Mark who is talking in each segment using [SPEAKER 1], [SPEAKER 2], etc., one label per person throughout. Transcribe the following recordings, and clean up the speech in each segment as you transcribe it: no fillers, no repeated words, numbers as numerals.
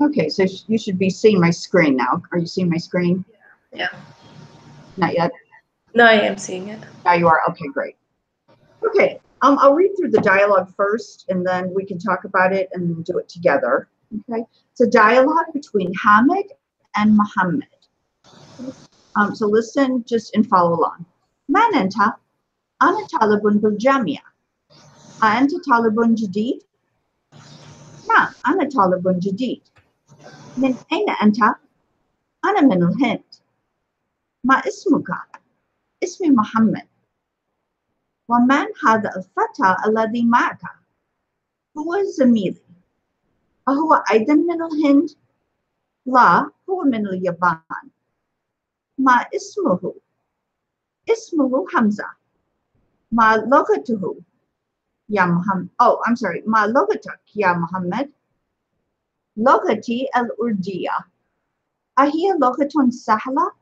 [SPEAKER 1] Okay, so you should be seeing my screen now. Are you seeing my screen?
[SPEAKER 2] Yeah.
[SPEAKER 1] Not yet?
[SPEAKER 2] No, I am seeing it.
[SPEAKER 1] Now you are? Okay, great. Okay, I'll read through the dialogue first, and then we can talk about it and we'll do it together. Okay, it's a dialogue between Hamid and Muhammad. So listen just and follow along. من أنت؟ أنا طالب بالجامعة. أنت طالب جديد؟ نعم أنا طالب جديد. من أين أنت؟ أنا من الهند. ما اسمك؟ اسمي محمد. ومن هذا الفتى الذي معك؟ هو زميلي. أهو أيضا من الهند؟ لا هو من اليابان. ما اسمه؟ اسمه حمزة. ما لغته يا محمد؟ Oh, I'm sorry. ما لغتك يا محمد؟ لغتي الأردية. أهي لغة سهلة؟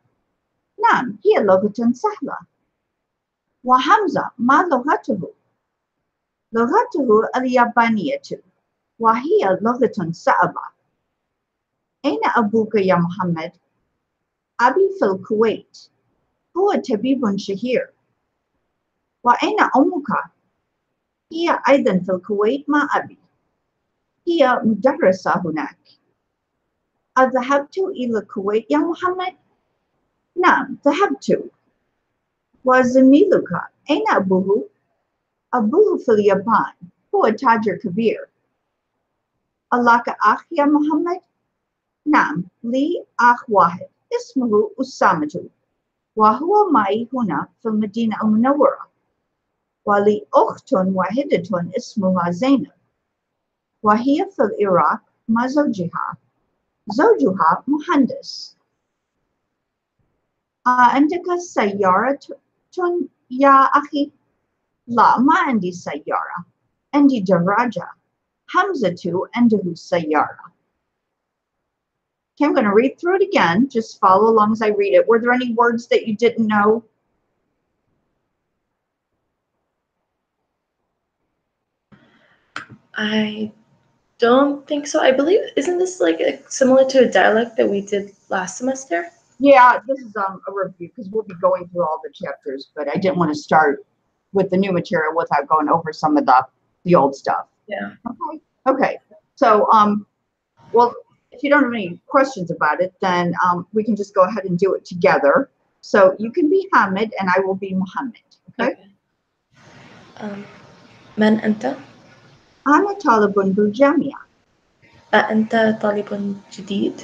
[SPEAKER 1] نعم هي لغة سهلة. وحمزة ما لغته؟ لغته اليابانية وهي لغة صعبة. أين أبوك يا محمد؟ أبي في الكويت. هو طبيب شهير. وأين أمك؟ هي أيضا في الكويت مع أبي. هي مدرسة هناك. أذهبت إلى الكويت يا محمد؟ نعم ذهبت. وزميلك أين أبوه؟ أبوه في اليابان. هو تاجر كبير. ألك أخ يا محمد؟ نعم لي أخ واحد اسمه أسامة وهو معي هنا في المدينة المنورة. ولي أخت واحدة اسمها زينب وهي في العراق مع زوجها. زوجها مهندس. عندك سيارة يا أخي؟ لا ما عندي سيارة. عندي دراجة. حمزة عنده سيارة. Okay, I'm going to read through it again. Just follow along as I read it. Were there any words that you didn't know?
[SPEAKER 2] I don't think so. I believe, isn't this like similar to a dialect that we did last semester?
[SPEAKER 1] Yeah, this is a review because we'll be going through all the chapters, but I didn't want to start with the new material without going over some of the old stuff.
[SPEAKER 2] Yeah.
[SPEAKER 1] Okay. Okay. So, well, if you don't have any questions about it, then we can just go ahead and do it together. So you can be Hamid and I will be Muhammad. Okay.
[SPEAKER 2] من أنت؟
[SPEAKER 1] أنا طالب بالجامعة.
[SPEAKER 2] أنت طالب جديد؟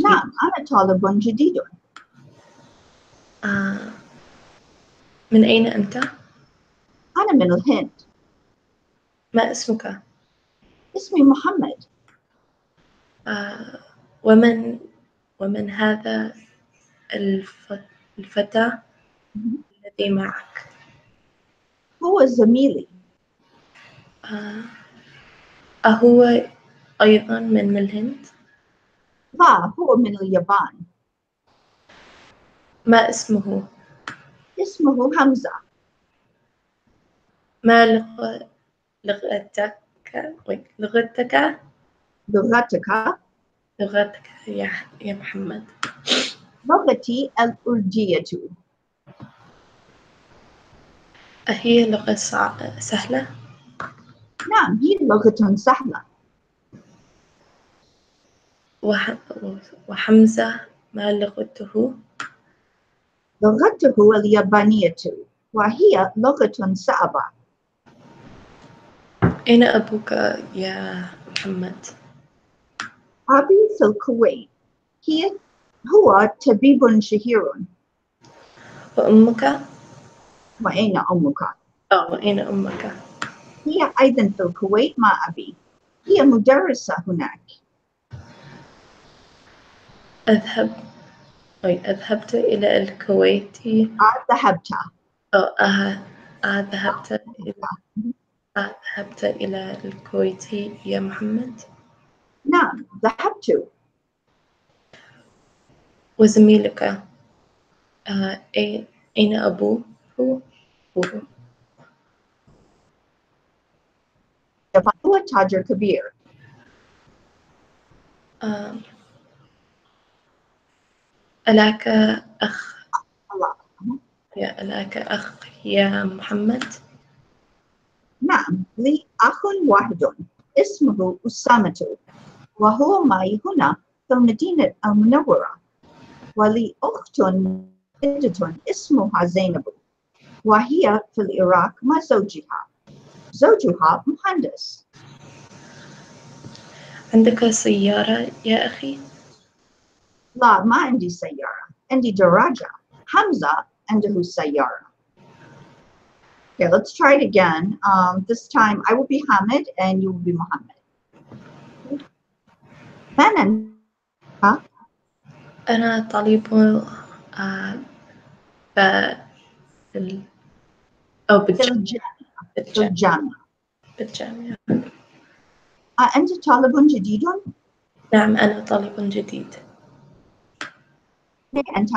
[SPEAKER 1] نعم أنا طالب جديد.
[SPEAKER 2] من أين أنت؟
[SPEAKER 1] أنا من الهند.
[SPEAKER 2] ما اسمك؟
[SPEAKER 1] اسمي محمد.
[SPEAKER 2] ومن هذا الفتى الذي معك؟
[SPEAKER 1] هو زميلي.
[SPEAKER 2] أهو أيضا من الهند؟
[SPEAKER 1] لا هو من اليابان.
[SPEAKER 2] ما اسمه؟
[SPEAKER 1] اسمه حمزة.
[SPEAKER 2] ما لغتك؟ لغتك يا محمد.
[SPEAKER 1] لغتي الأردية.
[SPEAKER 2] أهي لغة سهلة؟
[SPEAKER 1] نعم هي لغة سهلة.
[SPEAKER 2] وحمزة ما لغته؟
[SPEAKER 1] لغته اليابانية وهي لغة صعبة.
[SPEAKER 2] أين أبوك يا محمد؟
[SPEAKER 1] أبي في الكويت. هو طبيب شهير.
[SPEAKER 2] وأمك؟
[SPEAKER 1] وأين أمك؟
[SPEAKER 2] وأين أمك؟
[SPEAKER 1] هي أيضا في الكويت مع أبي. هي مدرسة هناك.
[SPEAKER 2] أذهبت إلى الكويت. ذهبت إلى الكويت يا محمد؟
[SPEAKER 1] نعم ذهبت.
[SPEAKER 2] وزميلك أين أبوه؟
[SPEAKER 1] هو تاجر كبير.
[SPEAKER 2] آم، ألاك أخ
[SPEAKER 1] الله.
[SPEAKER 2] ألاك أخ يا محمد؟
[SPEAKER 1] نعم، لي أخ واحد اسمه أسامة، وهو معي هنا في المدينة المنورة، ولي أخت واحدة اسمها زينب، وهي في العراق مع زوجها مهندس.
[SPEAKER 2] عندك سيارة يا أخي؟
[SPEAKER 1] لا، ما عندي سيارة، عندي دراجة. حمزة عنده سيارة. Okay, let's try it again. This time I will be Hamid and you will be Muhammad. من أنت؟
[SPEAKER 2] أنا طالب ب... بال... أو
[SPEAKER 1] في الجامعة. في
[SPEAKER 2] بالجامعة.
[SPEAKER 1] الجامعة.
[SPEAKER 2] بالجامعة.
[SPEAKER 1] أنت طالب جديد؟
[SPEAKER 2] نعم، أنا طالب جديد.
[SPEAKER 1] من أنت؟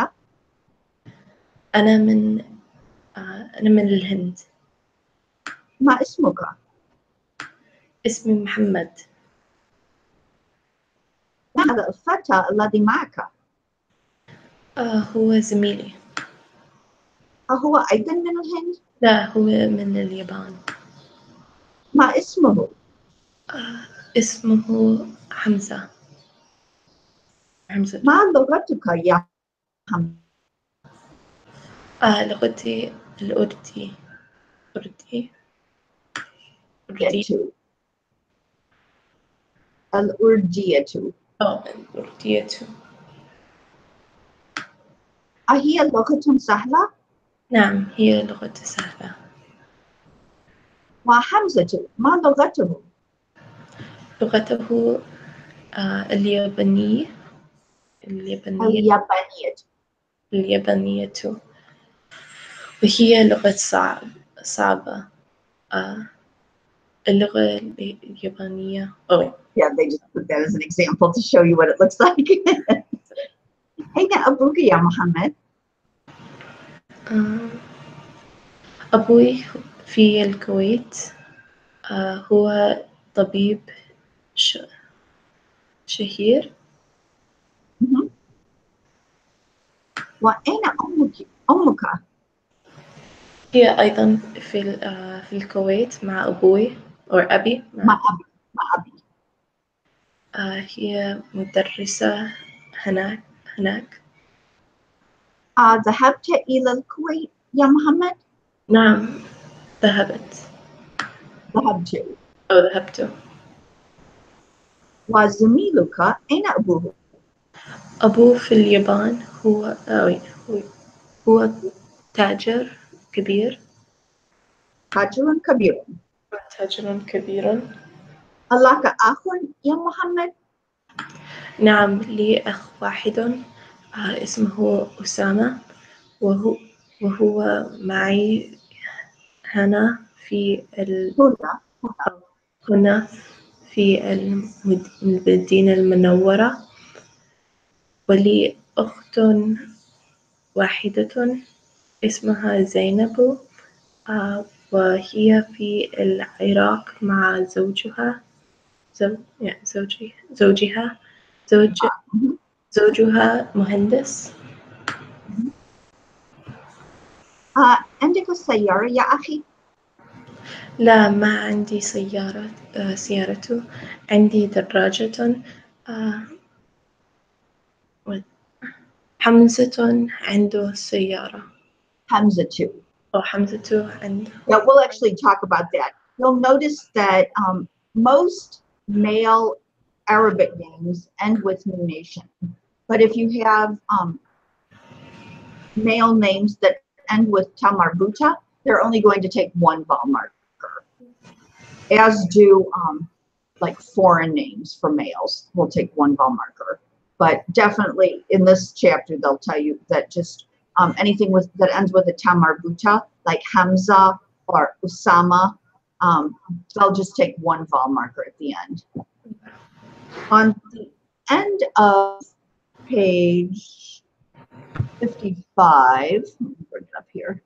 [SPEAKER 2] أنا من أنا من الهند.
[SPEAKER 1] ما اسمك؟
[SPEAKER 2] اسمي محمد.
[SPEAKER 1] هذا الفتى الذي معك
[SPEAKER 2] هو زميلي.
[SPEAKER 1] هو أيضا من الهند؟
[SPEAKER 2] لا، هو من اليابان.
[SPEAKER 1] ما اسمه؟
[SPEAKER 2] اسمه حمزة.
[SPEAKER 1] ما لغتك يا حمزة؟
[SPEAKER 2] لغتي الأردي. أردي.
[SPEAKER 1] الأردية.
[SPEAKER 2] الأردية.
[SPEAKER 1] أهي لغة سهلة؟
[SPEAKER 2] نعم، هي لغة سهلة.
[SPEAKER 1] وحمزة ما لغته؟
[SPEAKER 2] لغته اليابانية.
[SPEAKER 1] اليابانية.
[SPEAKER 2] اليابانية، وهي لغة صعبة. اللغة اليابانية.
[SPEAKER 1] Yeah, they just put that as an example to show you what it looks like. أين أبوك يا محمد؟
[SPEAKER 2] أبوي في الكويت. هو طبيب شهير.
[SPEAKER 1] وأين أمك؟
[SPEAKER 2] هي أيضا في الكويت مع أبوي أو أبي.
[SPEAKER 1] مع أبي.
[SPEAKER 2] هي مدرسة هناك.
[SPEAKER 1] ذهبت إلى الكويت يا محمد؟
[SPEAKER 2] نعم، ذهبت. ذهبت.
[SPEAKER 1] وزميلك أين أبوه؟
[SPEAKER 2] أبوه في اليابان. هو تاجر كبير.
[SPEAKER 1] تاجر كبير.
[SPEAKER 2] تاجر كبير.
[SPEAKER 1] لك أخ يا محمد؟
[SPEAKER 2] نعم، لي أخ واحد اسمه أسامة، وهو معي هنا في هنا في المدينة المنورة، ولي أخت واحدة اسمها زينب، وهي في العراق مع زوجها زوجها مهندس.
[SPEAKER 1] عندك سيارة يا أخي؟
[SPEAKER 2] لا، ما عندي سيارة. عندي دراجة. حمزة عنده سيارة.
[SPEAKER 1] Hamza too.
[SPEAKER 2] حمزة عنده.
[SPEAKER 1] Yeah, we'll actually talk about that. You'll notice that most male Arabic names end with nunation. But if you have male names that end with ta marbuta, they're only going to take one vowel marker, as do like foreign names for males will take one vowel marker. But definitely in this chapter, they'll tell you that just anything that ends with a ta marbuta, like Hamza or Usama, they'll just take one vowel marker at the end. On the end of page 55, let me bring it up here.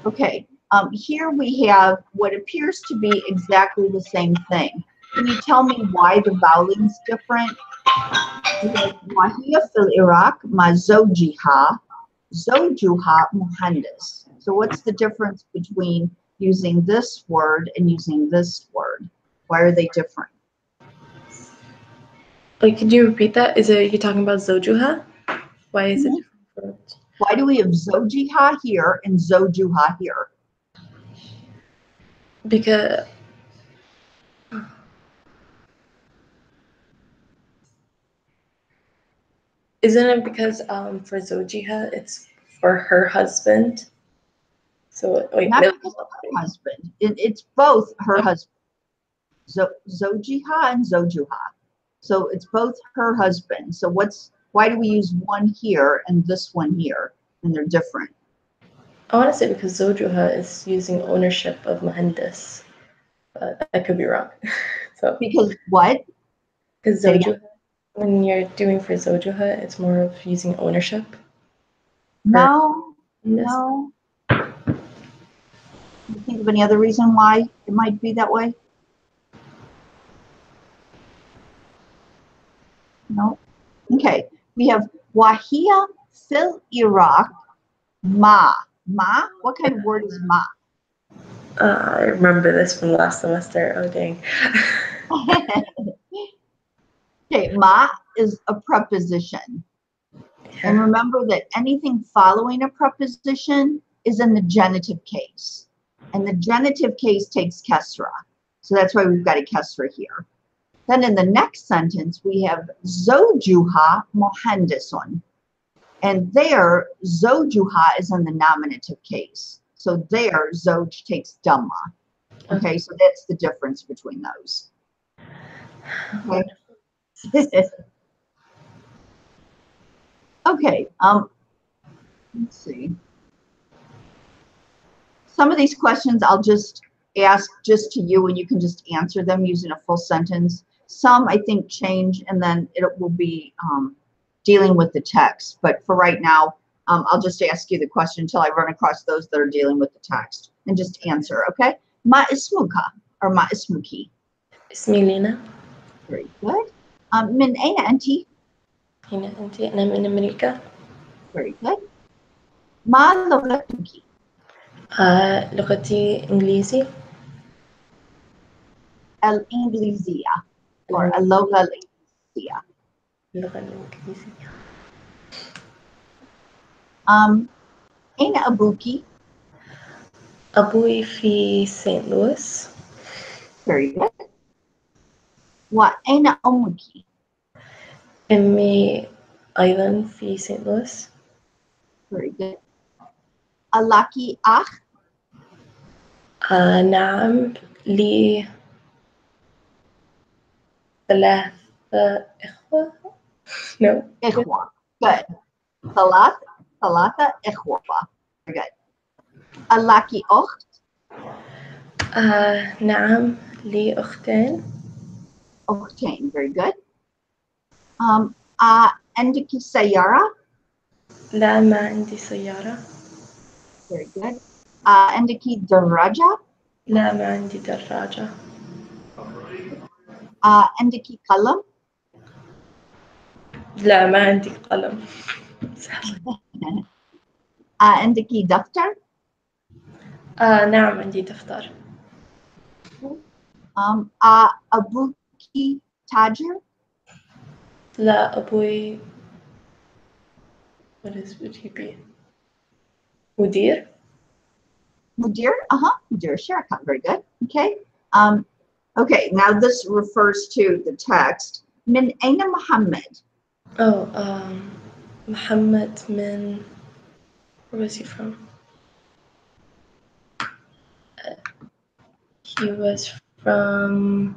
[SPEAKER 1] Okay, here we have what appears to be exactly the same thing. Can you tell me why the voweling's different? وهي في العراق مع زوجها زوجها مهندس. So what's the difference between using this word and using this word? Why are they different?
[SPEAKER 2] Like, could you repeat that? Is it, you're talking about Zojuha? Why is it different?
[SPEAKER 1] Why do we have Zojiha here and Zojuha here?
[SPEAKER 2] Because isn't it because for Zojiha it's for her husband? So like
[SPEAKER 1] Not because of her husband. It's both her husband. Zojiha and Zojuha. So it's both her husband. So why do we use one here and this one here? And they're different.
[SPEAKER 2] I want to say because Zojuha is using ownership of Muhandis, but I could be wrong. So
[SPEAKER 1] Because what?
[SPEAKER 2] because Zojuha, when you're doing for Zojuha, it's more of using ownership.
[SPEAKER 1] No. You think of any other reason why it might be that way? No. Okay. We have Wahia fil Iraq ma. Ma? What kind of word is ma?
[SPEAKER 2] I remember this from last semester. Oh dang.
[SPEAKER 1] Okay, ma is a preposition. And remember that anything following a preposition is in the genitive case. And the genitive case takes kesra. So that's why we've got a kesra here. Then in the next sentence, we have Zojuha Mohandeson. And there, Zojuha is in the nominative case. So there, Zoj takes Dhamma. Okay, so that's the difference between those. Okay. Okay, let's see. Some of these questions I'll just ask just to you and you can just answer them using a full sentence. Some I think change and then it will be dealing with the text. But for right now, I'll just ask you the question until I run across those that are dealing with the text and just answer, okay? Ma ismuka or ma ismuki?
[SPEAKER 2] اسمي لينا.
[SPEAKER 1] Very good. من أين أنت?
[SPEAKER 2] هنا أنت. أنا من أمريكا.
[SPEAKER 1] Very good. ما لغتك?
[SPEAKER 2] لغتي إنجليزي.
[SPEAKER 1] الإنجليزية or اللغة الإنجليزية.
[SPEAKER 2] اللغة الإنجليزية.
[SPEAKER 1] أين أبوك?
[SPEAKER 2] أبوي في سانت لويس.
[SPEAKER 1] Very good. وأين أمك؟
[SPEAKER 2] أمي أيضا في سانت لويس.
[SPEAKER 1] Very good. ألك أخ؟
[SPEAKER 2] نعم لي 3 إخوة. No.
[SPEAKER 1] إخوة. Good. 3 إخوة. Very good. ألك أخت؟
[SPEAKER 2] نعم لي أختين.
[SPEAKER 1] أختين. Very good. عندك سيارة؟
[SPEAKER 2] لا ما عندي سيارة.
[SPEAKER 1] Very good. عندك دراجة؟
[SPEAKER 2] لا ما عندي دراجة.
[SPEAKER 1] عندك قلم؟
[SPEAKER 2] لا ما عندي قلم.
[SPEAKER 1] عندك دفتر؟
[SPEAKER 2] نعم عندي دفتر.
[SPEAKER 1] أبوك تاجر؟
[SPEAKER 2] لا أبوي would he be? مدير.
[SPEAKER 1] مدير? مدير شركة. Very good. Okay. Okay, now this refers to the text. من أين محمد?
[SPEAKER 2] Oh, Muhammad min. Where was he from? He was from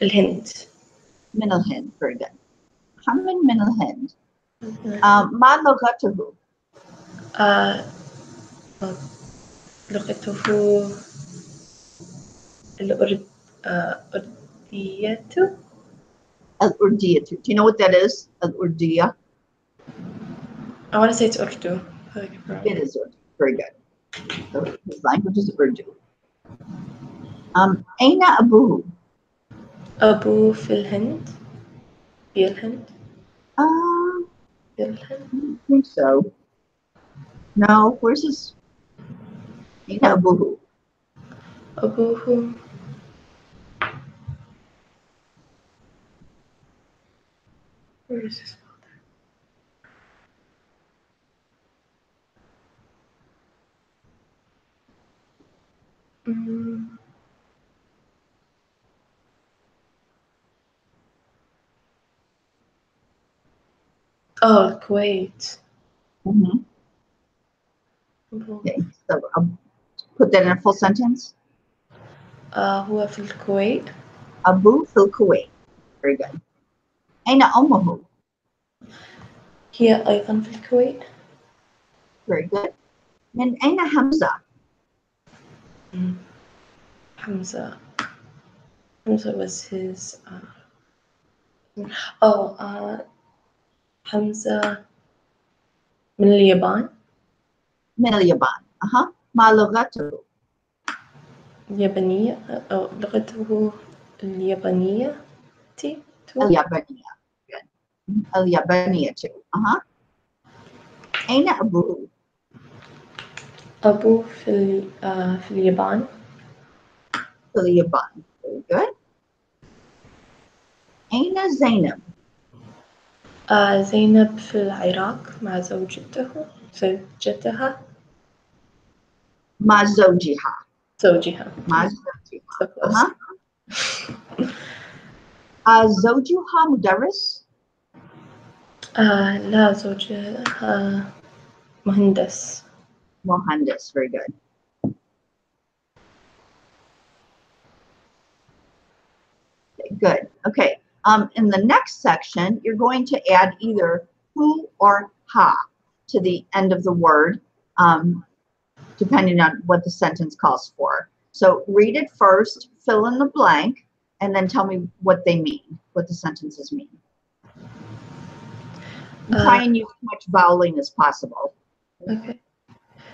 [SPEAKER 2] الهند.
[SPEAKER 1] من الهند. Very good. محمد من الهند. ما لغته؟
[SPEAKER 2] لغته الأردية.
[SPEAKER 1] الأردية. Do you know what that is? الأردية.
[SPEAKER 2] I want to say it's Urdu.
[SPEAKER 1] It is Urdu. Very good. So his language is Urdu. أين أبوه؟
[SPEAKER 2] أبوه في الهند. في الهند. في الهند.
[SPEAKER 1] I don't think so. No, where's his? أين أبوه?
[SPEAKER 2] أبوه where is his father? Oh, Kuwait.
[SPEAKER 1] Mm-hmm. Okay, so put that in a full sentence.
[SPEAKER 2] هو في الكويت.
[SPEAKER 1] أبوه في الكويت. Very good. أين أمه?
[SPEAKER 2] هي أيضا في الكويت.
[SPEAKER 1] Very good. من أين حمزة?
[SPEAKER 2] Hamza was his. Hamza من اليابان.
[SPEAKER 1] من اليابان. ما لغته؟
[SPEAKER 2] اليابانية أو لغته اليابانية.
[SPEAKER 1] اليابانية. Good. اليابانية too. أين أبوه؟
[SPEAKER 2] أبوه في اليابان.
[SPEAKER 1] في اليابان. Very good. أين زينب؟
[SPEAKER 2] زينب في العراق مع زوجتها.
[SPEAKER 1] مع زوجها.
[SPEAKER 2] مع
[SPEAKER 1] زوجها. زوجها مدرس؟
[SPEAKER 2] لا، زوجها مهندس.
[SPEAKER 1] Very good. Good. Okay. In the next section, you're going to add either hu or ha to the end of the word, depending on what the sentence calls for. So read it first, fill in the blank, and then tell me what they mean, what the sentences mean. And try and use as much voweling as possible.
[SPEAKER 2] Okay.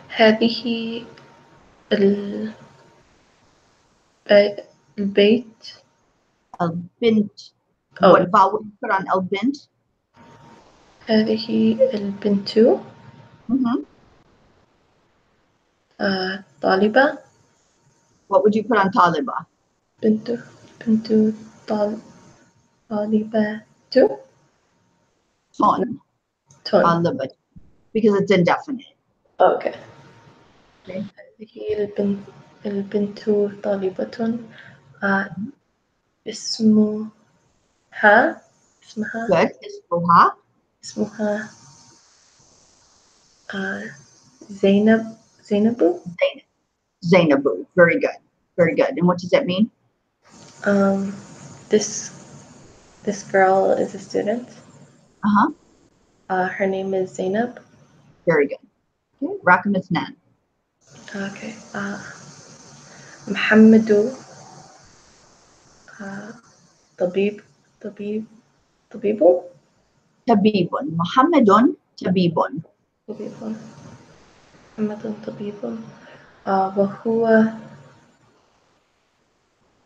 [SPEAKER 2] هذه البيت.
[SPEAKER 1] البنت. What vowel you put on البنت?
[SPEAKER 2] هذه البنت. طالبة.
[SPEAKER 1] What would you put on طالبة?
[SPEAKER 2] بنت طالبة.
[SPEAKER 1] Ton. Because it's indefinite.
[SPEAKER 2] Okay. هذه البنت طالبة. اسمها.
[SPEAKER 1] Good.
[SPEAKER 2] اسمها زينب.
[SPEAKER 1] Zainabu. Very good. Very good. And what does that mean?
[SPEAKER 2] This girl is a student. Her name is Zainab.
[SPEAKER 1] Very good. Okay. رقم 2.
[SPEAKER 2] Okay. محمد طبيب.
[SPEAKER 1] محمد طبيب.
[SPEAKER 2] محمد طبيب. وهو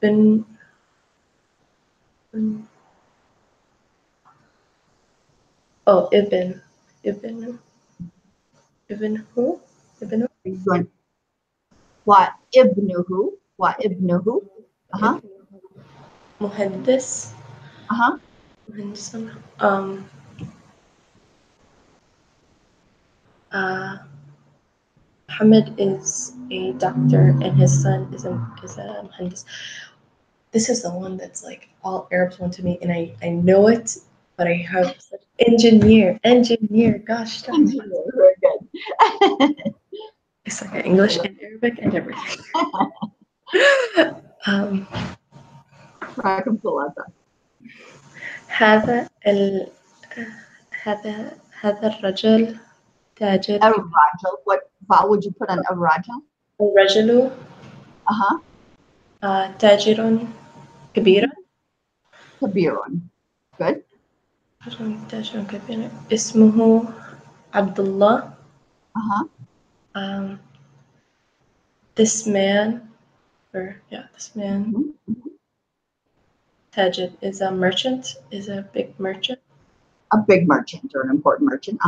[SPEAKER 2] ابن. وابنه. مهندس. Muhammad is a doctor and his son is a muhandis. This is the one that's like all Arabs want to meet, and I know it, but I have such engineer. Gosh,
[SPEAKER 1] Very good.
[SPEAKER 2] It's like English and Arabic and everything.
[SPEAKER 1] رقم 3.
[SPEAKER 2] هذا الرجل تاجر.
[SPEAKER 1] الرجل. What vowel would you put on الرجل?
[SPEAKER 2] الرجل. تاجر كبير.
[SPEAKER 1] Good.
[SPEAKER 2] تاجر كبير. اسمه عبد الله. This man for this man.
[SPEAKER 1] Mhm.
[SPEAKER 2] Tajid is a merchant, is a big merchant.
[SPEAKER 1] A big merchant or an important merchant.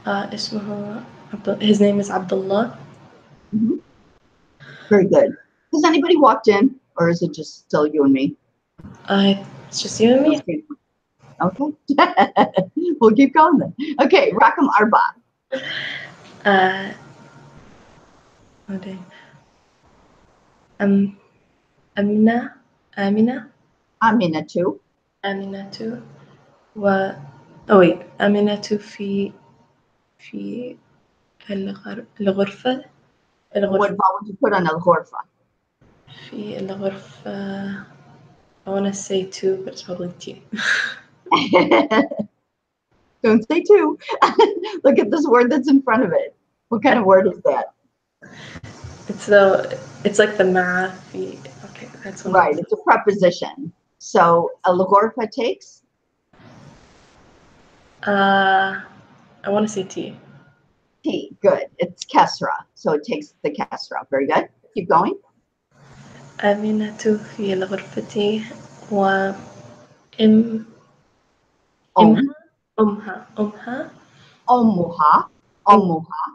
[SPEAKER 2] اسمه his name is Abdullah.
[SPEAKER 1] Mhm. Very good. Has anybody walked in, or is it just still you and me?
[SPEAKER 2] It's just you and me.
[SPEAKER 1] Okay. We'll keep going then. Okay, Rakam Arba.
[SPEAKER 2] Oh dang. Amina, Amina,
[SPEAKER 1] Aminatu.
[SPEAKER 2] Aminatu. و oh wait, Aminatu في الغرفة
[SPEAKER 1] What vowel would you put on Al Ghorfa?
[SPEAKER 2] في الغرفة. I want to say two, but it's probably T.
[SPEAKER 1] Don't say two. Look at this word that's in front of it. What kind of word is that?
[SPEAKER 2] It's like the math. Okay, that's one.
[SPEAKER 1] Right, it's a preposition. So Al Ghorfa takes?
[SPEAKER 2] I want to say T.
[SPEAKER 1] T. Good. It's Kesra. So it takes the Kesra. Very good. Keep going.
[SPEAKER 2] أمينة في الغرفة و
[SPEAKER 1] Om.
[SPEAKER 2] أمها
[SPEAKER 1] Omuha. Omuha.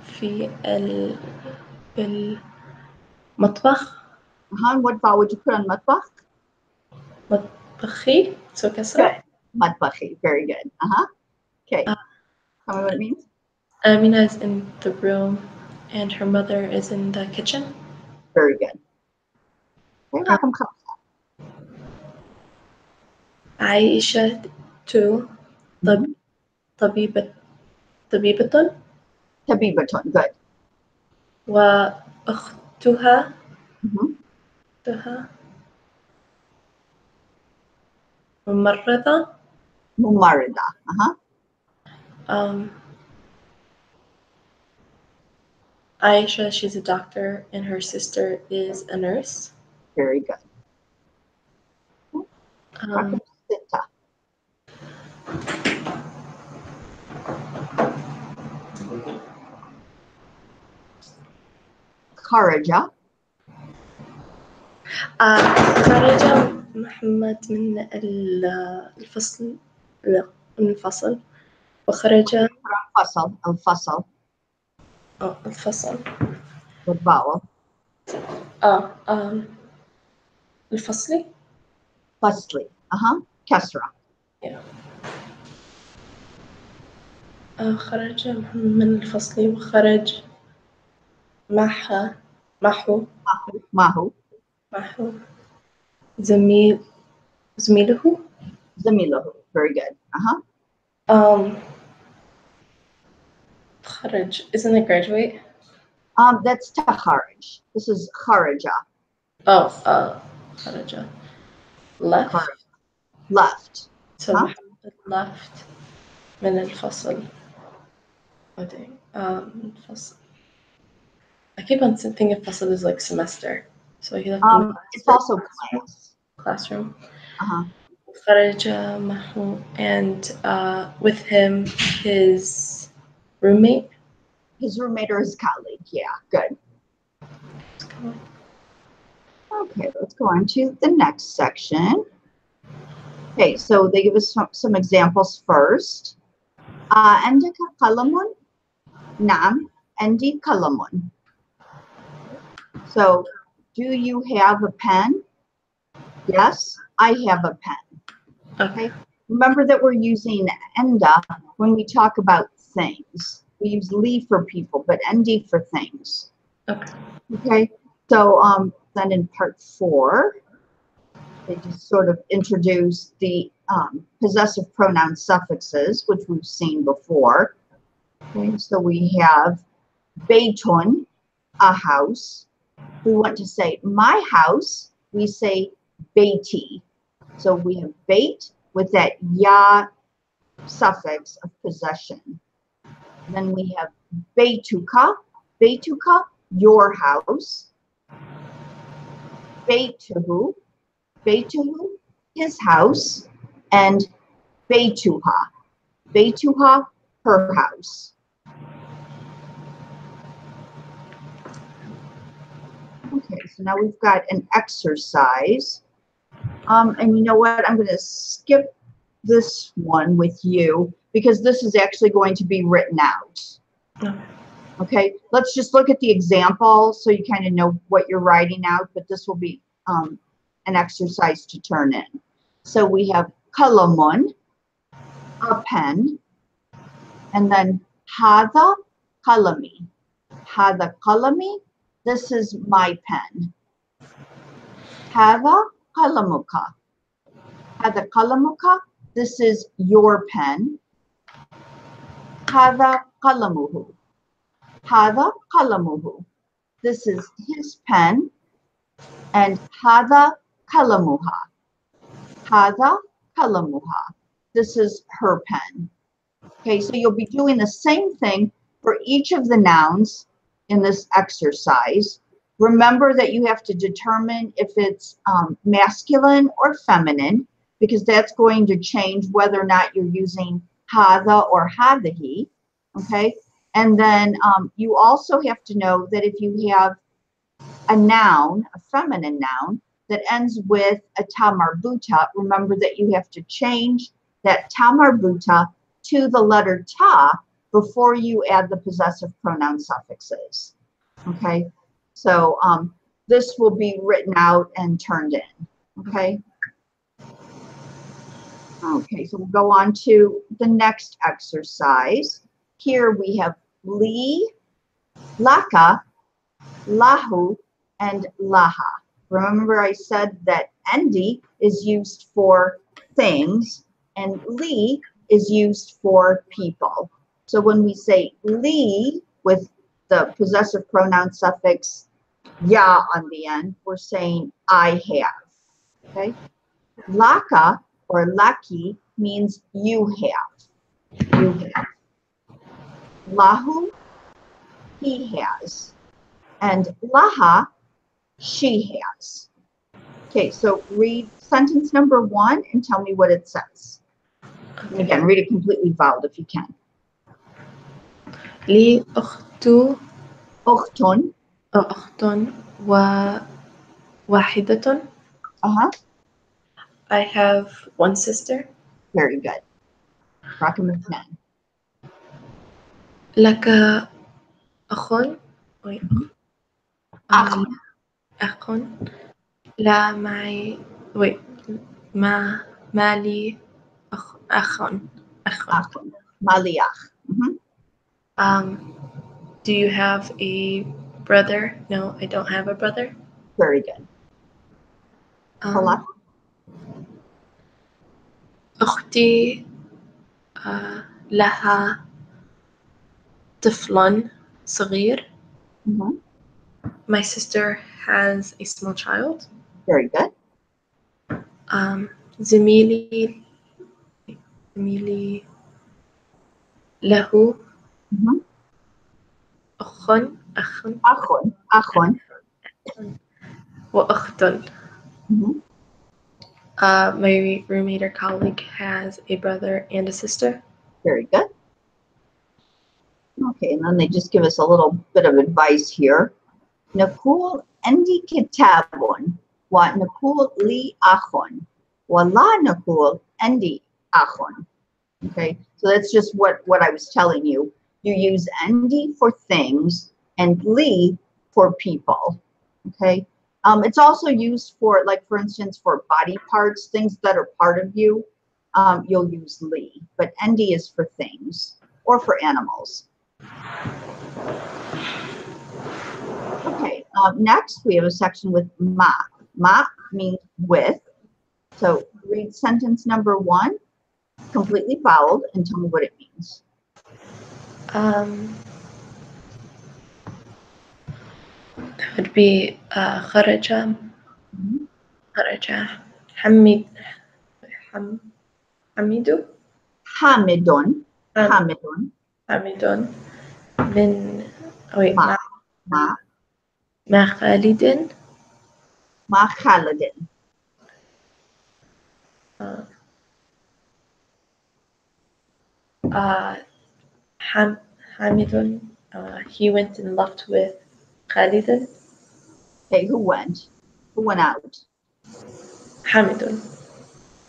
[SPEAKER 2] في المطبخ.
[SPEAKER 1] What vowel would you put on matbach?
[SPEAKER 2] مطبخي. So كسرة.
[SPEAKER 1] Good. Matbachi. Very good. Okay. Tell me what it means.
[SPEAKER 2] Amina is in the room, and her mother is in the kitchen.
[SPEAKER 1] Very good. Okay, Rakam Khamsa.
[SPEAKER 2] عائشة طبيبة
[SPEAKER 1] Tabibatun. Good.
[SPEAKER 2] وأختها
[SPEAKER 1] Mhm.
[SPEAKER 2] ممرضة.
[SPEAKER 1] Mumarida.
[SPEAKER 2] Aisha, she's a doctor, and her sister is a nurse.
[SPEAKER 1] Very good. Rakam Sita. Kharaja.
[SPEAKER 2] خرج محمد من الفصل. لا، من الفصل. وخرج
[SPEAKER 1] Fasal. Al Fasal.
[SPEAKER 2] الفصل.
[SPEAKER 1] What vowel?
[SPEAKER 2] الفصل.
[SPEAKER 1] Fasli. Kesra.
[SPEAKER 2] Yeah. خرج محمد من الفصل وخرج معه
[SPEAKER 1] Mahu.
[SPEAKER 2] زميله.
[SPEAKER 1] Zamilahu. Very good.
[SPEAKER 2] خرج, isn't it graduate?
[SPEAKER 1] That's Takharaj. This is Kharaja.
[SPEAKER 2] خرج left.
[SPEAKER 1] Kharaja. Left.
[SPEAKER 2] So محمد left من الفصل. Oh dang. فصل. I keep on thinking فصل is like semester. So he left
[SPEAKER 1] It's also class.
[SPEAKER 2] classroom.
[SPEAKER 1] خرج
[SPEAKER 2] معه, and with him his roommate.
[SPEAKER 1] His roommate or his colleague. Yeah, good. Okay, let's go on to the next section. Okay, so they give us some examples first. عندك قلم? نعم, عندي قلم. So, do you have a pen? Yes, I have a pen. Okay. Remember that we're using enda when we talk about things. We use li for people, but endi for things. Okay. So then in part 4, they just sort of introduce the possessive pronoun suffixes, which we've seen before. Okay. So we have beiton, a house. We want to say my house, we say beiti. So we have beit with that ya suffix of possession. Then we have beituka, your house. Beituhu, his house. And beituha, her house. so now we've got an exercise. And you know what? I'm going to skip this one with you because this is actually going to be written out. Okay, let's just look at the example so you kind of know what you're writing out, but this will be an exercise to turn in. So we have kalamun, a pen, and then hada kalami. Hada kalami, this is my pen. Hada kalamuka. Hada kalamuka, this is your pen. Hada kalamuhu. Hada kalamuhu. This is his pen. And hada kalamuha. Hada kalamuha. This is her pen. Okay, so you'll be doing the same thing for each of the nouns in this exercise. Remember that you have to determine if it's masculine or feminine, because that's going to change whether or not you're using hada or hadahi. Okay, and then you also have to know that if you have a noun, a feminine noun, that ends with a ta marbuta, remember that you have to change that ta marbuta to the letter ta before you add the possessive pronoun suffixes. Okay, so this will be written out and turned in. Okay. Okay, so we'll go on to the next exercise. Here we have li, laka, lahu, and laha. Remember I said that endi is used for things and li is used for people. So when we say li with the possessive pronoun suffix ya on the end, we're saying I have. Okay? Laka or laki means you have. You have. Lahu, he has. And laha, she has. Okay, so read sentence number 1 and tell me what it says. And again, read it completely voweled if you can.
[SPEAKER 2] لي أخت
[SPEAKER 1] أخت
[SPEAKER 2] وواحدة. I have one sister.
[SPEAKER 1] Very good. رقم 2.
[SPEAKER 2] لك أخ.
[SPEAKER 1] أخ.
[SPEAKER 2] أخ. لا معي. ما لي أخ.
[SPEAKER 1] ما لي أخ.
[SPEAKER 2] Do you have a brother? No, I don't have a brother.
[SPEAKER 1] Very good.
[SPEAKER 2] أختي لها طفل صغير. My sister has a small child.
[SPEAKER 1] Very good.
[SPEAKER 2] زميلي له أخ وأخت. My roommate or colleague has a brother and a sister.
[SPEAKER 1] Very good. Okay, and then they just give us a little bit of advice here. نقول عندي كتاب ونقول لي أخ ولا نقول عندي أخ. Okay, so that's just what I was telling you. You use andi for things and li for people. Okay, it's also used for, like, for instance, for body parts, things that are part of you. You'll use li, but andi is for things or for animals. Okay, next we have a section with ma. Ma means with. So read sentence number 1, completely voweled, and tell me what it means.
[SPEAKER 2] That would be خرج حميد حميد
[SPEAKER 1] حامد
[SPEAKER 2] من مع خالد.
[SPEAKER 1] مع خالد.
[SPEAKER 2] حامد he went and left with Khalid.
[SPEAKER 1] Okay, who went? Who went out?
[SPEAKER 2] حامد.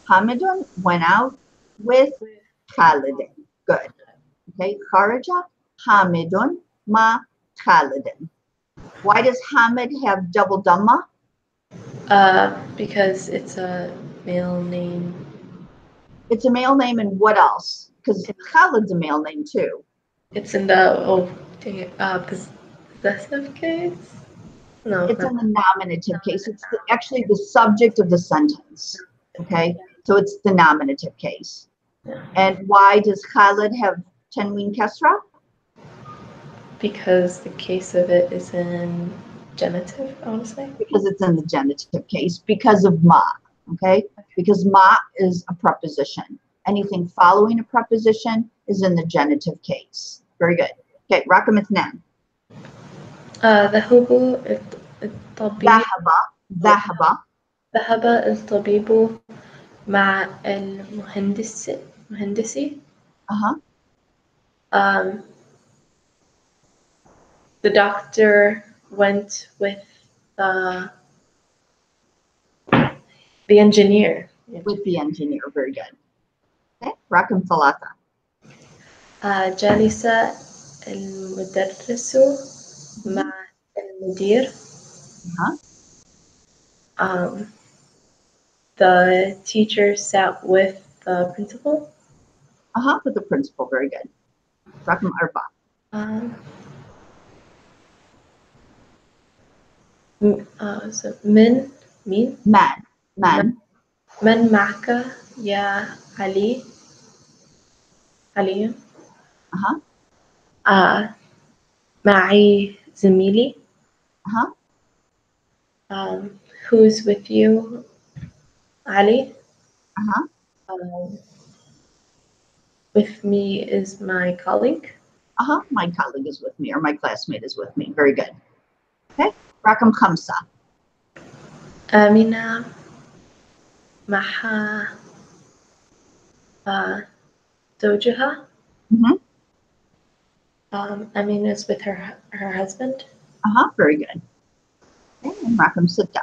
[SPEAKER 1] Hamidun went out with Khalidin. Good. Okay, Kharaja Hamidun ma Khalidin. Why does Hamid have double dhamma?
[SPEAKER 2] Because it's a male name.
[SPEAKER 1] It's a male name, and what else? Because Khalid's a male name too.
[SPEAKER 2] It's in the possessive case. No,
[SPEAKER 1] It's in the nominative case. It's actually the subject of the sentence. Okay, so it's the nominative case.
[SPEAKER 2] Yeah.
[SPEAKER 1] And why does Khalid have tanween kasra?
[SPEAKER 2] Because the case of it is in genitive, I want to say.
[SPEAKER 1] Because it's in the genitive case, because of ma. Okay, because ma is a preposition. Anything following a preposition is in the genitive case. Very good. Okay, Rakam Ithnan.
[SPEAKER 2] ذهب الطبيب
[SPEAKER 1] ذهب
[SPEAKER 2] ذهب الطبيب مع مهندسي. Um, the doctor went with the engineer.
[SPEAKER 1] With the engineer. Very good. Okay, Rakam Thalatha.
[SPEAKER 2] جلس المدرس مع المدير. The teacher sat with the principal.
[SPEAKER 1] With the principal. Very good. Rakam Arba.
[SPEAKER 2] So من من معك يا علي. علي. معي زميلي. Who's with you, Ali? With me is my colleague.
[SPEAKER 1] My colleague is with me, or my classmate is with me. Very good. Okay. Rakam Khamsa.
[SPEAKER 2] Amina معها زوجها. Amina is with her husband.
[SPEAKER 1] Very good. Okay. And Rakam Sitta.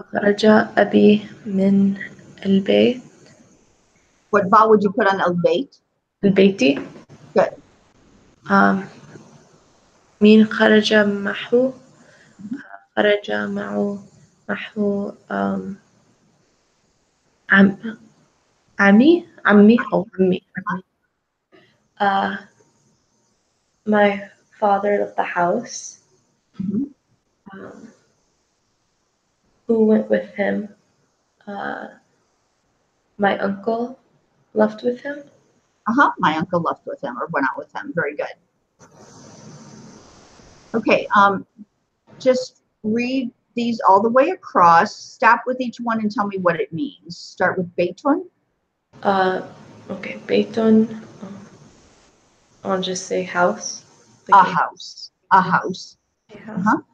[SPEAKER 2] خرج أبي من البيت.
[SPEAKER 1] What vowel would you put on البيت?
[SPEAKER 2] البيتي.
[SPEAKER 1] Good.
[SPEAKER 2] مين خرج معه؟ خرج معه عمي أو عمي. My father left the house. Who went with him? My uncle left with him.
[SPEAKER 1] My uncle left with him or went out with him. Very good. Okay. Just read these all the way across. Stop with each one and tell me what it means. Start with Beitun.
[SPEAKER 2] Okay, Beitun. I'll just say house.
[SPEAKER 1] A house. A house.
[SPEAKER 2] A house.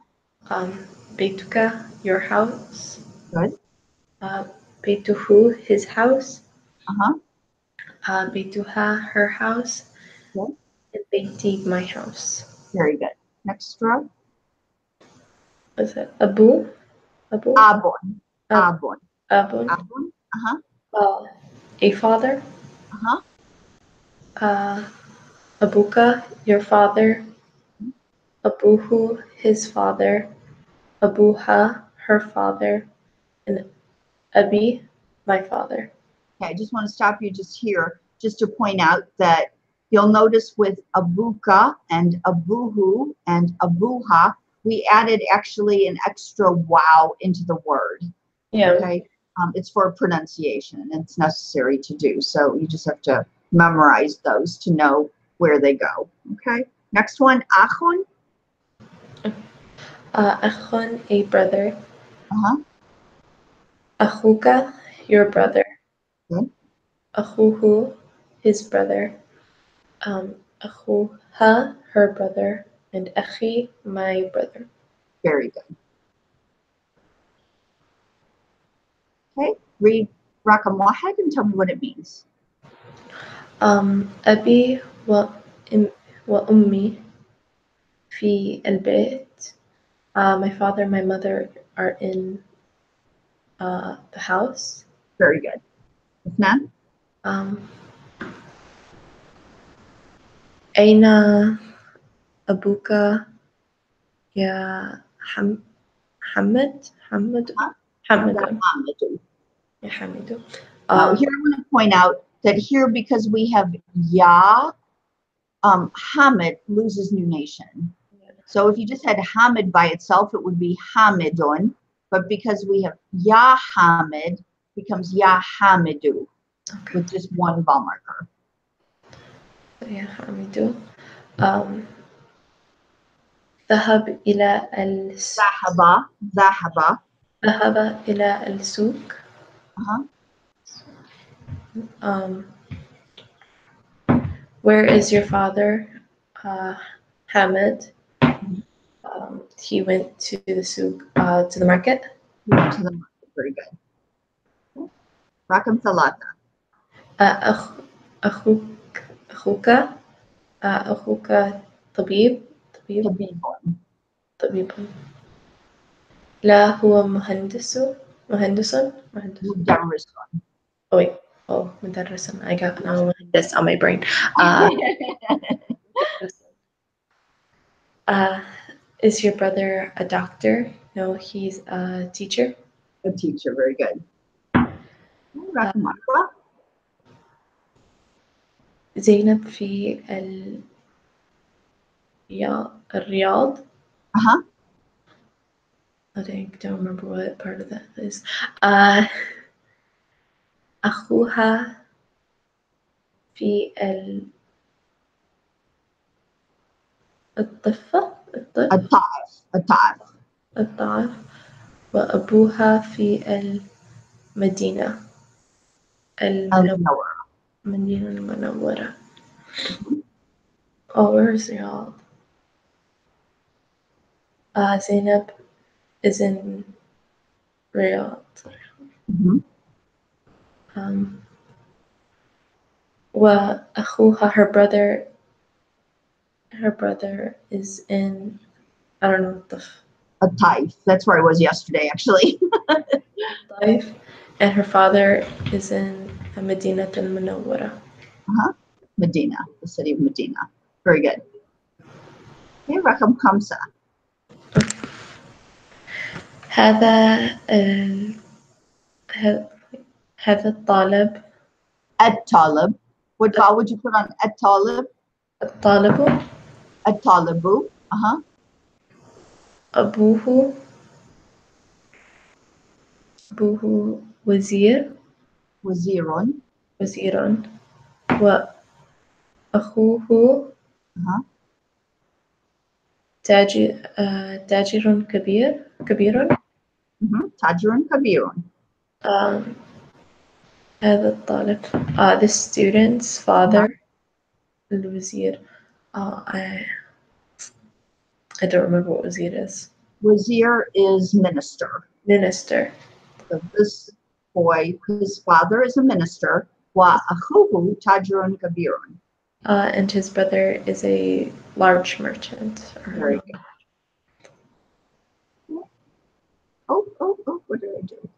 [SPEAKER 2] Beituka, your house.
[SPEAKER 1] Good.
[SPEAKER 2] Beituhu, his house.
[SPEAKER 1] Beituha,
[SPEAKER 2] her house.
[SPEAKER 1] Good.
[SPEAKER 2] And Beiti, my house.
[SPEAKER 1] Very good. Next row.
[SPEAKER 2] Is it Abu?
[SPEAKER 1] Abun. Abun.
[SPEAKER 2] Abun.
[SPEAKER 1] Abun.
[SPEAKER 2] A father. Abuka, your father. Abuhu, his father. Abuha, her father. And Abi, my father.
[SPEAKER 1] Okay, I just want to stop you just here, just to point out that you'll notice with Abuka and Abuhu and Abuha, we added actually an extra wow into the word.
[SPEAKER 2] Yeah.
[SPEAKER 1] Okay. It's for pronunciation, and it's necessary to do. So you just have to memorize those to know where they go. Okay. Next one, Achun.
[SPEAKER 2] Achun, a brother. Achuka, your brother.
[SPEAKER 1] Good.
[SPEAKER 2] Achuhu, his brother. Achuha, her brother. And Achi, my brother.
[SPEAKER 1] Very good. Okay. Read Rakam Wahed and tell me what it means.
[SPEAKER 2] Abi وأمي في البيت. My father and my mother are in the house.
[SPEAKER 1] Very good. Isnan?
[SPEAKER 2] أين أبوك يا حمد؟ حمد.
[SPEAKER 1] Hamid.
[SPEAKER 2] يا حمد.
[SPEAKER 1] Now here I want to point out that here, because we have Ya, Hamid loses nunation. So if you just had Hamid by itself, it would be Hamidun. But because we have Ya Hamid, becomes Ya Hamidu, with just one vowel marker.
[SPEAKER 2] يا حمد. ذهب إلى ذهب إلى السوق. Where is your father? Hamid. He went to the souk, to the market.
[SPEAKER 1] To the market. Very good. Rakam Thalatha.
[SPEAKER 2] أخوك طبيب. لا هو مهندس.
[SPEAKER 1] مدرس.
[SPEAKER 2] Oh wait. Oh, مدرس. I got now this on my brain. Is your brother a doctor? No, he's a teacher.
[SPEAKER 1] A teacher. Very good.
[SPEAKER 2] زينب في الرياض. I don't remember what part of that is. أخوها في الطائف. وأبوها في المدينة المنورة. Oh, where's Riyadh? Zainab is in Riyadh. وأخوها, her brother is in, I don't know what the
[SPEAKER 1] Taif. That's where I was yesterday, actually.
[SPEAKER 2] Taif, and her father is in Medina al-Munawwara.
[SPEAKER 1] Medina, the city of Medina. Very good. Okay, Rakam Kamsa.
[SPEAKER 2] هذا الطالب.
[SPEAKER 1] الطالب. What vowel would you put on الطالب?
[SPEAKER 2] الطالب.
[SPEAKER 1] الطالب.
[SPEAKER 2] أبوه وزير. وأخوه تاجر كبير.
[SPEAKER 1] تاجر كبير.
[SPEAKER 2] هذا الطالب. The student's father. الوزير. I don't remember what wazir is.
[SPEAKER 1] Wazir is minister. So this boy, his father is a minister. وأخوه تاجر كبير.
[SPEAKER 2] And his brother is a large merchant.
[SPEAKER 1] Very good. Oh, what did I do?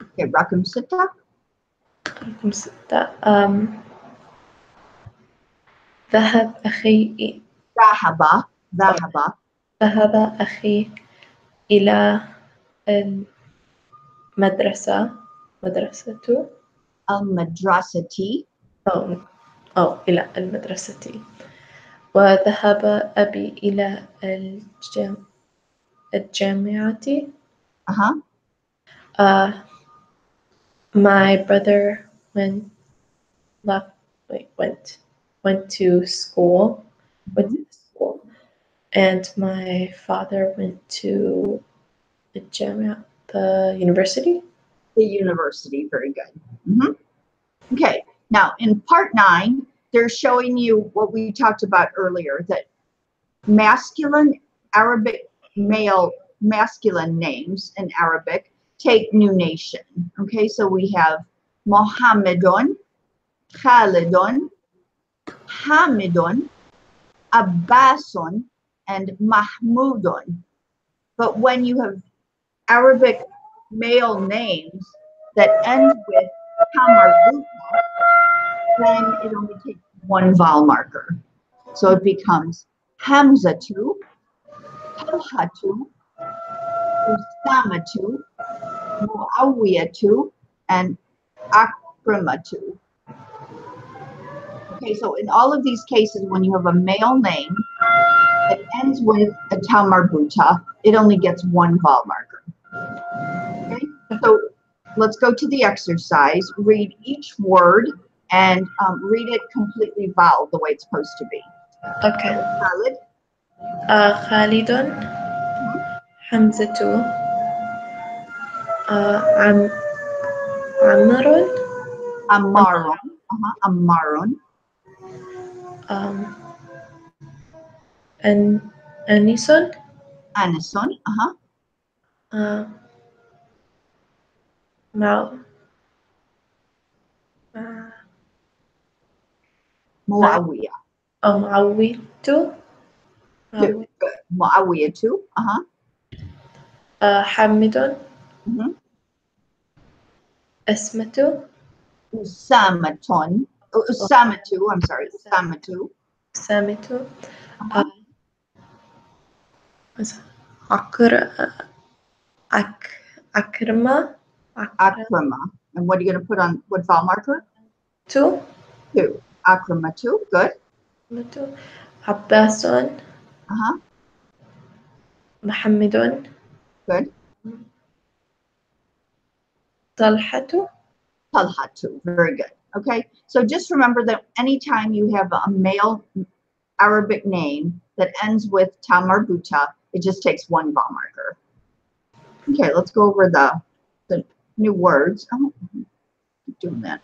[SPEAKER 1] Okay, Rakam Sita.
[SPEAKER 2] ذهب أخي. ذهب أخي إلى المدرسة. إلى المدرسة. وذهب أبي إلى الجامعة. My brother went to school. And my father went to the university.
[SPEAKER 1] The university, very good. Okay, now in part 9, they're showing you what we talked about earlier, that masculine Arabic male masculine names in Arabic take nunation. Okay, so we have Mohammedun, Khalidun, Hamidun, Abbasun, and Mahmudun. But when you have Arabic male names that end with Tamarbuta, then it only takes one vowel marker. So it becomes Hamzatu, Talhatu, Usamatu, Muawiyatu, and Akramatu. Okay, so in all of these cases, when you have a male name that ends with a ta marbuta, it only gets one vowel marker. Okay, so let's go to the exercise. Read each word and read it completely vowel the way it's supposed to be.
[SPEAKER 2] Okay.
[SPEAKER 1] Khalid.
[SPEAKER 2] Khalidun, Hamzatu, Amrun,
[SPEAKER 1] Amarun. Amarun.
[SPEAKER 2] and Anison,
[SPEAKER 1] Anisun. Muawiyah.
[SPEAKER 2] Muawitu,
[SPEAKER 1] Good. Muawiyah too.
[SPEAKER 2] Hamidun, Asmatu,
[SPEAKER 1] Usamatun. Usamatu. I'm sorry. Usamatu.
[SPEAKER 2] Samitu, Akrama.
[SPEAKER 1] Akrama. And what are you going to put on what vowel marker?
[SPEAKER 2] Two.
[SPEAKER 1] Akramatu. Good.
[SPEAKER 2] Abbasun. Muhammadun.
[SPEAKER 1] Good.
[SPEAKER 2] Talhatu.
[SPEAKER 1] Talhatu. Very good. Okay. So just remember that anytime you have a male Arabic name that ends with ta marbuta, it just takes one vowel marker. Okay, let's go over the new words. Oh, keep doing that.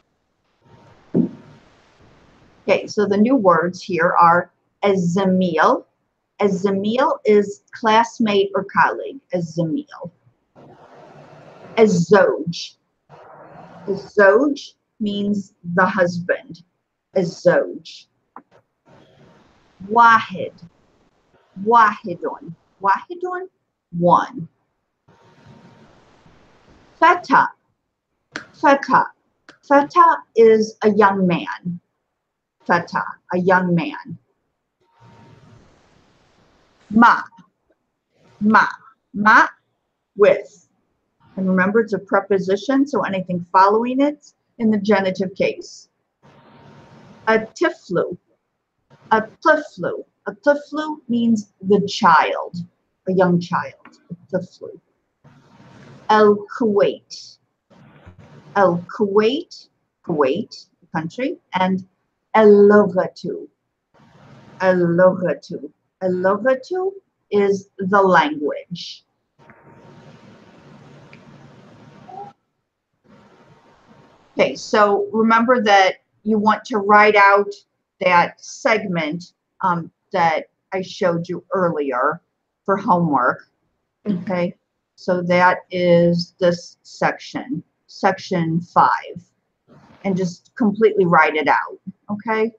[SPEAKER 1] Okay, so the new words here are az-zamil. Az-zamil is classmate or colleague. Az-zamil. Az-zoj. Az-zoj means the husband. Az-zoj. Wahid. Wahidun. Wahidun, one. Feta. Feta. Feta is a young man. Feta, a young man. Ma. Ma. Ma, with. And remember, it's a preposition, so anything following it in the genitive case. A tiflu. A tiflu. A tiflu means the child, a young child. A tiflu. El Kuwait. El Kuwait, Kuwait, the country, and El Loghatu. El Loghatu. El Loghatu is the language. Okay, so remember that you want to write out that segment that I showed you earlier for homework. Okay, so that is this section, section 5, and just completely write it out. Okay.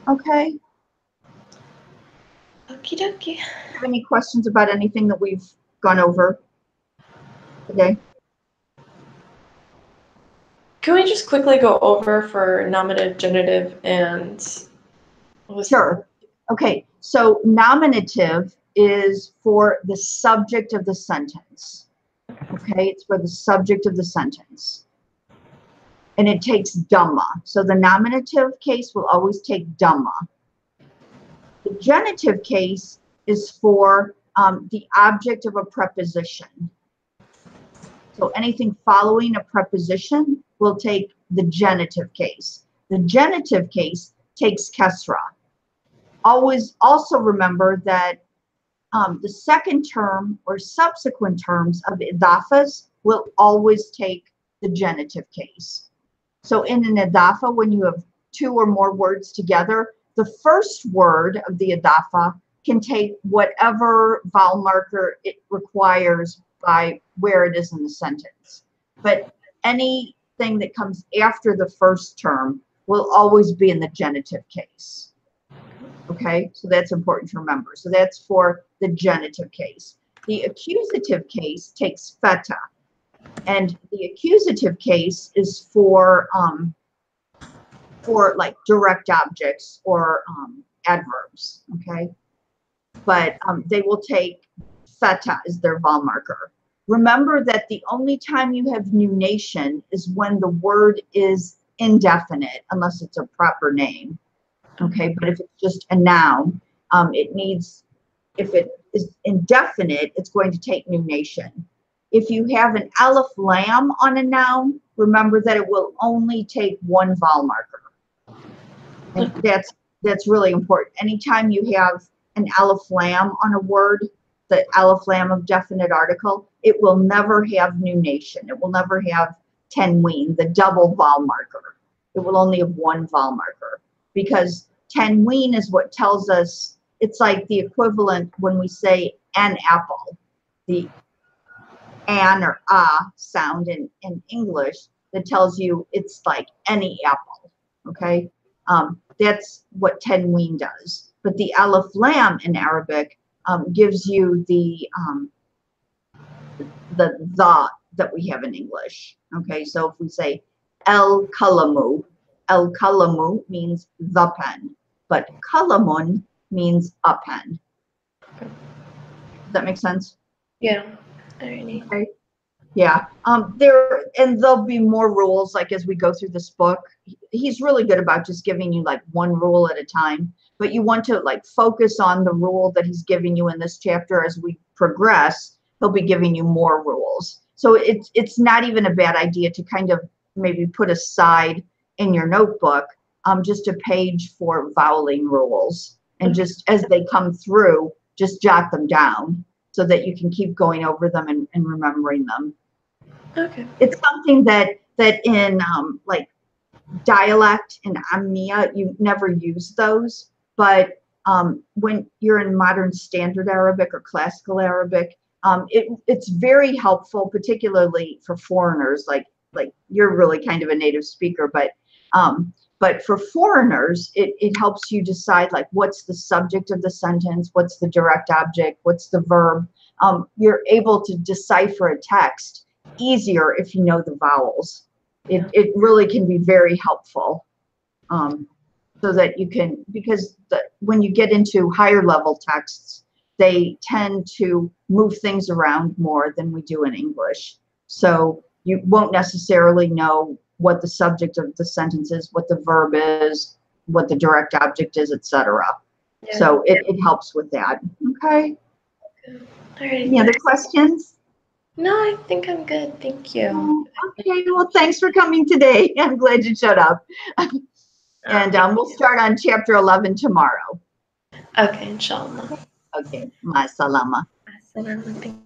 [SPEAKER 1] Okay.
[SPEAKER 2] Okie dokie.
[SPEAKER 1] Have any questions about anything that we've gone over today?
[SPEAKER 2] Can we just quickly go over for nominative, genitive, and
[SPEAKER 1] Sure. Okay, so nominative is for the subject of the sentence. Okay, it's for the subject of the sentence. And it takes Dhamma. So the nominative case will always take Dhamma. The genitive case is for the object of a preposition. So anything following a preposition will take the genitive case. The genitive case takes Kesra. Always also remember that the second term or subsequent terms of idafas will always take the genitive case. So in an idafa, when you have two or more words together, the first word of the idafa can take whatever vowel marker it requires by where it is in the sentence. But any thing that comes after the first term will always be in the genitive case. Okay, so that's important to remember. So that's for the genitive case. The accusative case takes feta, and the accusative case is for like direct objects or adverbs. Okay, but they will take feta as their vowel marker. Remember that the only time you have nunation is when the word is indefinite, unless it's a proper name. Okay, but if it's just a noun, it needs, if it is indefinite, it's going to take nunation. If you have an aleph lam on a noun, remember that it will only take one vowel marker. And that's really important. Anytime you have an aleph lam on a word, the aleph lam of definite article, it will never have nunation. It will never have tenween, the double vowel marker. It will only have one vowel marker, because tenween is what tells us, it's like the equivalent when we say an apple, the an or sound in English that tells you it's like any apple. Okay, that's what tenween does. But the aleph lam in Arabic gives you the that we have in English. Okay, so if we say el kalamu means the pen, but kalamun means a pen. Does that make sense?
[SPEAKER 2] Yeah. Alrighty.
[SPEAKER 1] Okay. Yeah. There'll be more rules, like as we go through this book. He's really good about just giving you like one rule at a time, but you want to like focus on the rule that he's giving you in this chapter. As we progress, he'll be giving you more rules. So it's not even a bad idea to kind of maybe put aside in your notebook just a page for voweling rules, and just as they come through, just jot them down so that you can keep going over them and remembering them.
[SPEAKER 2] Okay.
[SPEAKER 1] It's something that in like dialect and Ammiya, you never use those, but when you're in modern standard Arabic or classical Arabic, it's very helpful, particularly for foreigners. Like you're really kind of a native speaker, but for foreigners, it helps you decide like what's the subject of the sentence, what's the direct object, what's the verb. You're able to decipher a text easier if you know the vowels. It really can be very helpful, so that you can, because when you get into higher level texts, they tend to move things around more than we do in English. So you won't necessarily know what the subject of the sentence is, what the verb is, what the direct object is, etc. Yeah. So it helps with that. Okay.
[SPEAKER 2] All right.
[SPEAKER 1] Any other questions?
[SPEAKER 2] No, I think I'm good. Thank you.
[SPEAKER 1] Okay. Well, thanks for coming today. I'm glad you showed up. And we'll start on chapter 11 tomorrow.
[SPEAKER 2] Okay, inshallah.
[SPEAKER 1] Okay. Ma salama.
[SPEAKER 2] Assalamu alaikum.